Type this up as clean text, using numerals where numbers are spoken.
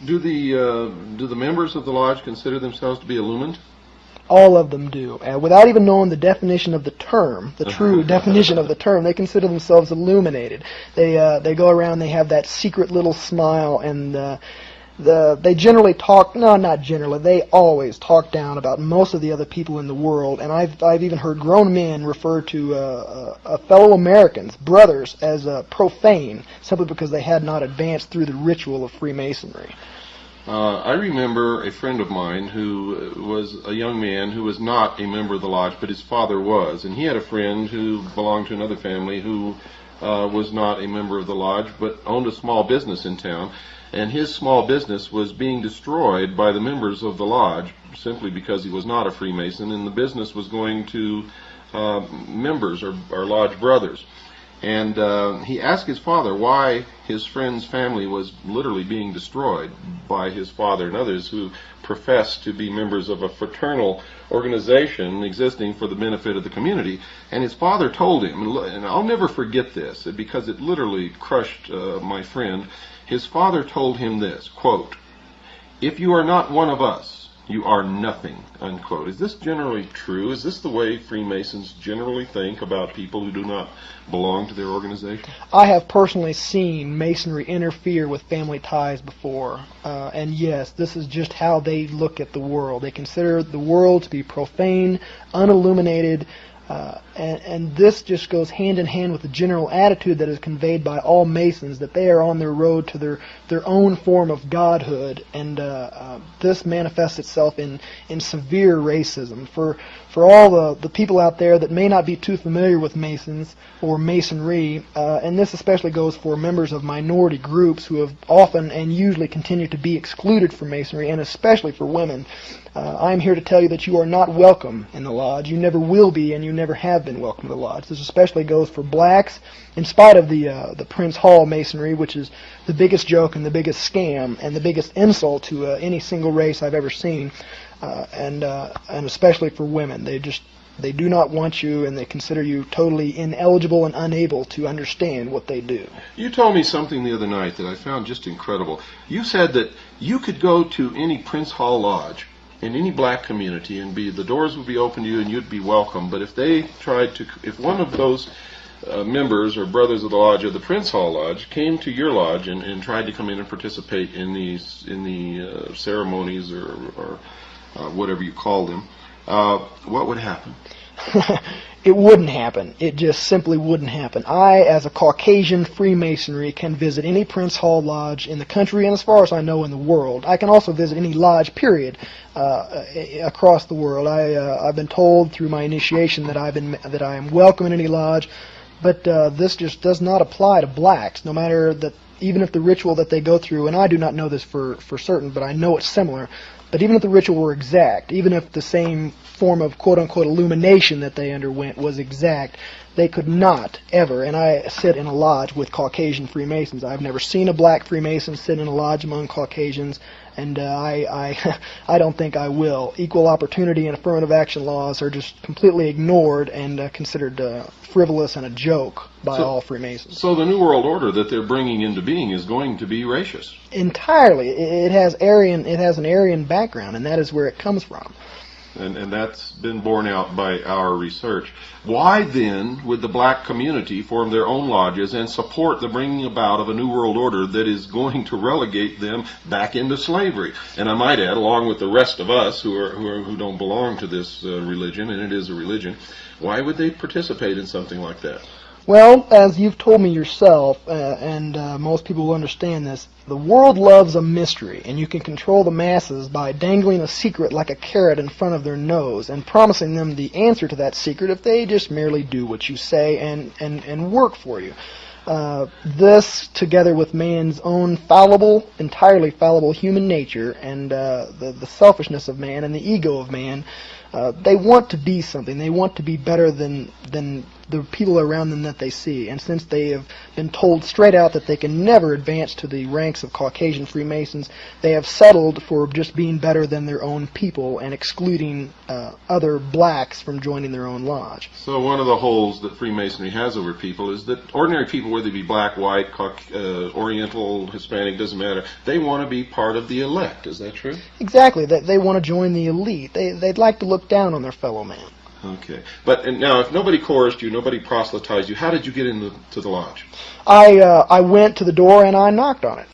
Do the members of the lodge consider themselves to be illumined? All of them do. Without even knowing the definition of the term, the true definition of the term, they consider themselves illuminated. They go around, they have that secret little smile, and they generally talk, no, not generally, they always talk down about most of the other people in the world, and I've even heard grown men refer to fellow Americans, brothers, as profane, simply because they had not advanced through the ritual of Freemasonry. I remember a friend of mine who was a young man who was not a member of the lodge, but his father was. And he had a friend who belonged to another family who was not a member of the lodge, but owned a small business in town. And his small business was being destroyed by the members of the lodge simply because he was not a Freemason, and the business was going to members or lodge brothers. And he asked his father why his friend's family was literally being destroyed by his father and others who professed to be members of a fraternal organization existing for the benefit of the community. And his father told him, and I'll never forget this because it literally crushed my friend. His father told him this, quote, "If you are not one of us, you are nothing," unquote. Is this generally true? Is this the way Freemasons generally think about people who do not belong to their organization? I have personally seen Masonry interfere with family ties before, and yes, this is just how they look at the world. They consider the world to be profane, unilluminated, and this just goes hand in hand with the general attitude that is conveyed by all Masons, that they are on their road to their own form of godhood, and this manifests itself in severe racism. For all the people out there that may not be too familiar with Masons or Masonry, and this especially goes for members of minority groups who have often and usually continue to be excluded from Masonry, and especially for women, I'm here to tell you that you are not welcome in the lodge. You never will be, and you never have been welcome to the lodge. This especially goes for blacks, in spite of the Prince Hall Masonry, which is the biggest joke and the biggest scam and the biggest insult to any single race I've ever seen, and especially for women. They do not want you, and they consider you totally ineligible and unable to understand what they do. You told me something the other night that I found just incredible. You said that you could go to any Prince Hall Lodge in any black community and the doors would be open to you and you'd be welcome, but if one of those members or brothers of the lodge or the Prince Hall Lodge came to your lodge and tried to come in and participate in the ceremonies or whatever you call them, what would happen? It wouldn't happen. It just simply wouldn't happen. I, as a Caucasian Freemasonry, can visit any Prince Hall Lodge in the country and, as far as I know, in the world. I can also visit any lodge, period, across the world. I've been told through my initiation that I am welcome in any lodge, but this just does not apply to blacks, no matter that. Even if the ritual that they go through, and I do not know this for certain, but I know it's similar, but even if the ritual were exact, even if the same form of quote-unquote illumination that they underwent was exact, they could not ever, and I sit in a lodge with Caucasian Freemasons. I've never seen a black Freemason sit in a lodge among Caucasians, and I don't think I will. Equal opportunity and affirmative action laws are just completely ignored and considered frivolous and a joke by all Freemasons. So the New World Order that they're bringing into being is going to be racist? Entirely. It has an Aryan background, and that is where it comes from. And that's been borne out by our research. Why then would the black community form their own lodges and support the bringing about of a New World Order that is going to relegate them back into slavery? And I might add, along with the rest of us who don't belong to this religion, and it is a religion, why would they participate in something like that? Well, as you've told me yourself, and most people will understand this, the world loves a mystery, and you can control the masses by dangling a secret like a carrot in front of their nose and promising them the answer to that secret if they just merely do what you say and work for you. This, together with man's own entirely fallible human nature, and the selfishness of man and the ego of man, they want to be something. They want to be better than the people around them that they see. And since they have been told straight out that they can never advance to the ranks of Caucasian Freemasons, they have settled for just being better than their own people and excluding other blacks from joining their own lodge. So one of the holds that Freemasonry has over people is that ordinary people, whether they be black, white, Oriental, Hispanic, doesn't matter, they want to be part of the elect. Is that true? Exactly. They want to join the elite. They'd like to look down on their fellow man. Okay. But now, if nobody coerced you, nobody proselytized you, how did you get into the lodge? I went to the door and I knocked on it.